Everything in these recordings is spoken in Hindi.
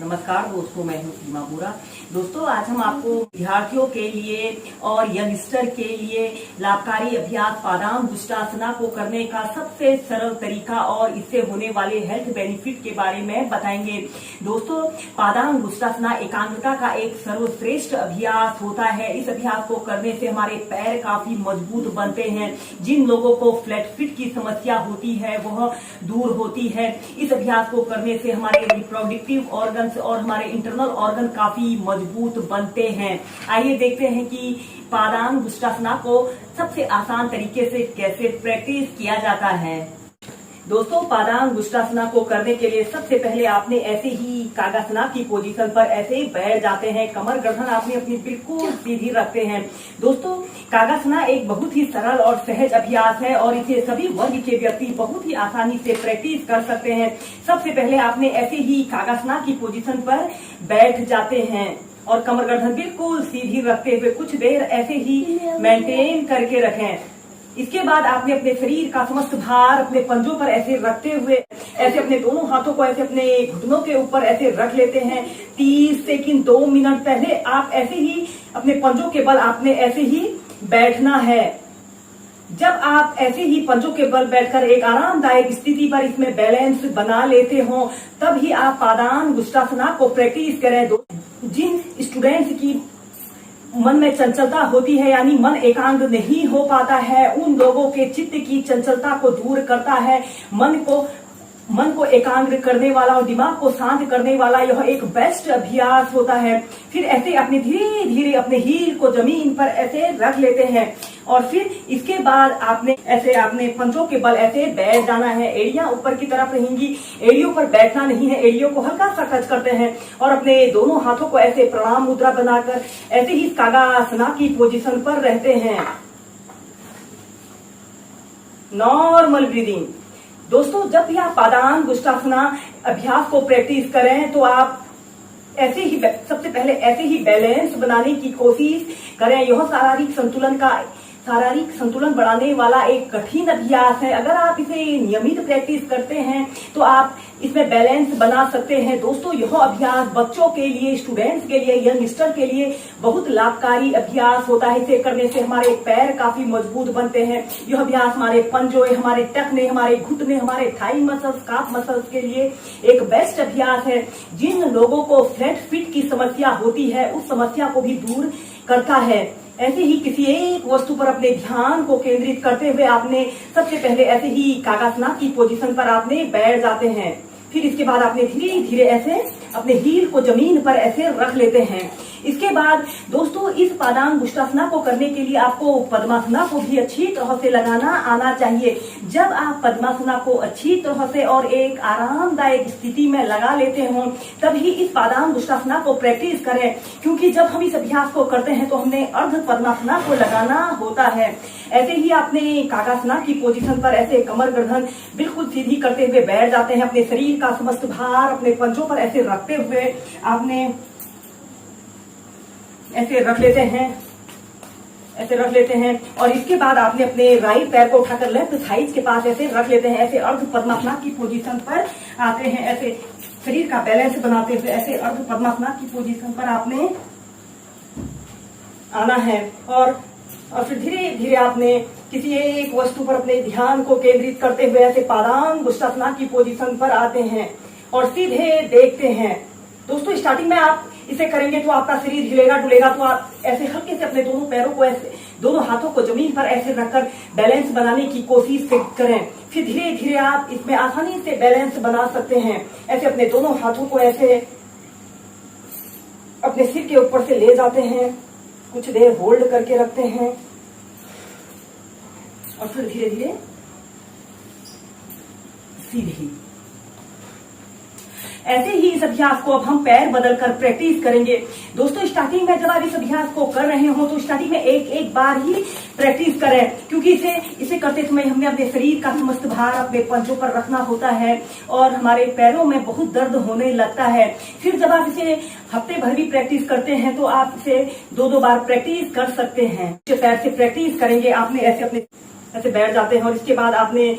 नमस्कार दोस्तों, मैं हूँ सीमा बोरा। दोस्तों, आज हम आपको विद्यार्थियों के लिए और यंगस्टर के लिए लाभकारी अभ्यास पादाम दुष्टासना को करने का सबसे सरल तरीका और इससे होने वाले हेल्थ बेनिफिट के बारे में बताएंगे। दोस्तों, पादाम दुष्टासना एकाग्रता का एक सर्वश्रेष्ठ अभ्यास होता है। इस अभ्यास को करने से हमारे पैर काफी मजबूत बनते हैं। जिन लोगों को फ्लैट फीट की समस्या होती है वह दूर होती है। इस अभ्यास को करने से हमारे रिप्रोडक्टिव ऑर्गन और हमारे इंटरनल ऑर्गन काफी मजबूत बनते हैं। आइए देखते हैं कि पादाम दुष्टासना को सबसे आसान तरीके से कैसे प्रैक्टिस किया जाता है। दोस्तों, पादाम दुष्टासना को करने के लिए सबसे पहले आपने ऐसे ही कागासना की पोजीशन पर ऐसे ही बैठ जाते हैं। कमर गर्दन आपने अपनी बिल्कुल सीधी रखते हैं। दोस्तों, कागासना एक बहुत ही सरल और सहज अभ्यास है और इसे सभी वर्ग के व्यक्ति बहुत ही आसानी से प्रैक्टिस कर सकते हैं। सबसे पहले आपने ऐसे ही कागासना की पोजीशन पर बैठ जाते हैं और कमर गर्दन बिल्कुल सीधी रखते हुए कुछ देर ऐसे ही मेंटेन करके रखें। इसके बाद आपने अपने शरीर का समस्त भार अपने पंजों पर ऐसे रखते हुए ऐसे अपने दोनों हाथों को ऐसे अपने घुटनों के ऊपर ऐसे रख लेते हैं। 30 सेकंड 2 मिनट पहले आप ऐसे ही अपने पंजों के बल आपने ऐसे ही बैठना है। जब आप ऐसे ही पंजों के बल बैठकर एक आरामदायक स्थिति पर इसमें बैलेंस बना लेते हो, तब ही आप पादाम दुष्टासना को प्रैक्टिस करें। जिन स्टूडेंट्स की मन में चंचलता होती है, यानी मन एकाग्र नहीं हो पाता है, उन लोगों के चित्त की चंचलता को दूर करता है। मन को एकाग्र करने वाला और दिमाग को शांत करने वाला यह एक बेस्ट अभ्यास होता है। फिर ऐसे अपने धीरे धीरे अपने हील को जमीन पर ऐसे रख लेते हैं और फिर इसके बाद आपने पंजों के बल ऐसे बैठ जाना है। एड़ियां ऊपर की तरफ रहेंगी, एड़ियों पर बैठना नहीं है। एड़ियों को हल्का सा टच करते हैं और अपने दोनों हाथों को ऐसे प्रणाम मुद्रा बनाकर ऐसे ही कागासना की पोजीशन पर रहते हैं। Normal breathing. दोस्तों, जब भी आप पादाम दुष्टासना अभ्यास को प्रैक्टिस करें तो आप ऐसे ही सबसे पहले ऐसे ही बैलेंस बनाने की कोशिश करें। यह शारीरिक संतुलन बढ़ाने वाला एक कठिन अभ्यास है। अगर आप इसे नियमित प्रैक्टिस करते हैं तो आप इसमें बैलेंस बना सकते हैं। दोस्तों, यह अभ्यास बच्चों के लिए, स्टूडेंट्स के लिए, यंगस्टर के लिए बहुत लाभकारी अभ्यास होता है। इसे करने से हमारे पैर काफी मजबूत बनते हैं। यह अभ्यास हमारे पंजों, हमारे टखने, हमारे घुटने, हमारे थाई मसल्स, काफ मसल्स के लिए एक बेस्ट अभ्यास है। जिन लोगों को फ्लैट फीट की समस्या होती है उस समस्या को भी दूर करता है। ऐसे ही किसी एक वस्तु पर अपने ध्यान को केंद्रित करते हुए आपने सबसे पहले ऐसे ही कागासना की पोजीशन पर आपने बैठ जाते हैं। फिर इसके बाद आपने धीरे धीरे ऐसे अपने हील को जमीन पर ऐसे रख लेते हैं। इसके बाद दोस्तों, इस पादाम दुष्टासना को करने के लिए आपको पद्मासना को भी अच्छी तरह से लगाना आना चाहिए। जब आप पद्मासना को अच्छी तरह से और एक आरामदायक स्थिति में लगा लेते हो, तभी इस पादाम दुष्टासना को प्रैक्टिस करें, क्योंकि जब हम इस अभ्यास को करते हैं तो हमने अर्ध पद्मासना को लगाना होता है। ऐसे ही आपने कागासना की पोजीशन पर ऐसे कमर गर्दन बिल्कुल सीधी करते हुए बैठ जाते हैं। अपने शरीर का समस्त भार अपने पंजों पर ऐसे रखते हुए आपने ऐसे रख लेते हैं और इसके बाद आपने अपने राइट पैर को उठाकर लेफ्ट थाइज के पास ऐसे रख लेते हैं। ऐसे अर्ध पद्मासना की पोजीशन पर आते हैं। ऐसे शरीर का बैलेंस बनाते हुए ऐसे अर्ध पद्मासना की पोजीशन पर आपने आना है और फिर धीरे धीरे आपने किसी एक वस्तु पर अपने ध्यान को केंद्रित करते हुए ऐसे पादाम दुष्टासना की पोजीशन पर आते हैं और सीधे देखते हैं। दोस्तों, स्टार्टिंग में आप इसे करेंगे तो आपका शरीर हिलेगा डुलेगा, तो आप ऐसे हल्के से अपने दोनों पैरों को ऐसे दोनों हाथों को जमीन पर ऐसे रखकर बैलेंस बनाने की कोशिश करें। फिर धीरे धीरे आप इसमें आसानी से बैलेंस बना सकते हैं। ऐसे अपने दोनों हाथों को ऐसे अपने सिर के ऊपर से ले जाते हैं, कुछ देर होल्ड करके रखते हैं और फिर धीरे धीरे सीधे। ऐसे ही इस अभ्यास को अब हम पैर बदलकर प्रैक्टिस करेंगे। दोस्तों, स्टार्टिंग में जब आप इस अभ्यास को कर रहे हो तो स्टार्टिंग में एक बार ही प्रैक्टिस करें, क्योंकि इसे करते समय हमें अपने शरीर का समस्त भार अपने पंजों पर रखना होता है और हमारे पैरों में बहुत दर्द होने लगता है। फिर जब आप इसे हफ्ते भर भी प्रैक्टिस करते हैं तो आप इसे 2-2 बार प्रैक्टिस कर सकते हैं। पैर से प्रैक्टिस करेंगे, आपने ऐसे बैठ जाते हैं और इसके बाद आपने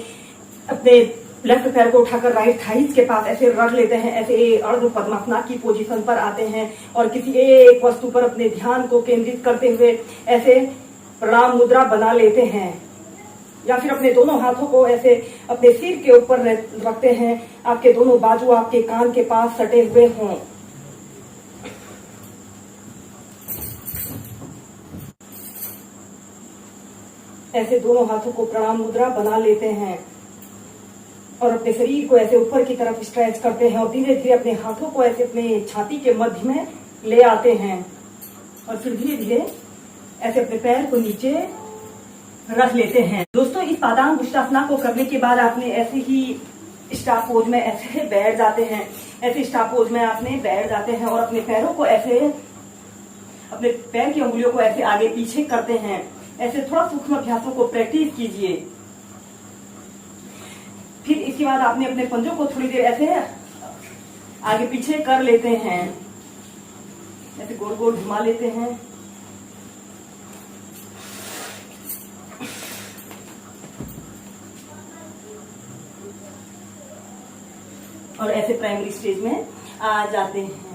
अपने लेफ्ट पैर को उठाकर राइट थाइस के पास ऐसे रख लेते हैं, ऐसे अर्ध पद्मासना की पोजीशन पर आते हैं और किसी एक वस्तु पर अपने ध्यान को केंद्रित करते हुए ऐसे प्रणाम मुद्रा बना लेते हैं, या फिर अपने दोनों हाथों को ऐसे अपने सिर के ऊपर रखते हैं, आपके दोनों बाजू आपके कान के पास सटे हुए हों। ऐसे दोनों हाथों को प्रणाम मुद्रा बना लेते हैं और अपने शरीर को ऐसे ऊपर की तरफ स्ट्रेच करते हैं और धीरे धीरे अपने हाथों को ऐसे अपने छाती के मध्य में ले आते हैं और फिर धीरे धीरे ऐसे अपने पैर को नीचे रख लेते हैं। दोस्तों, इस पादांग गुष्टासना को करने के बाद आपने ऐसे ही स्टार पोज में ऐसे बैठ जाते हैं, ऐसे स्टार पोज में आपने बैठ जाते हैं और अपने पैरों को ऐसे, अपने पैर की उंगलियों को ऐसे आगे पीछे करते हैं। ऐसे थोड़ा सूक्ष्म अभ्यासों को प्रैक्टिस कीजिए। फिर इसके बाद आपने अपने पंजों को थोड़ी देर ऐसे आगे पीछे कर लेते हैं, ऐसे गोल गोल घुमा लेते हैं और ऐसे प्राइमरी स्टेज में आ जाते हैं।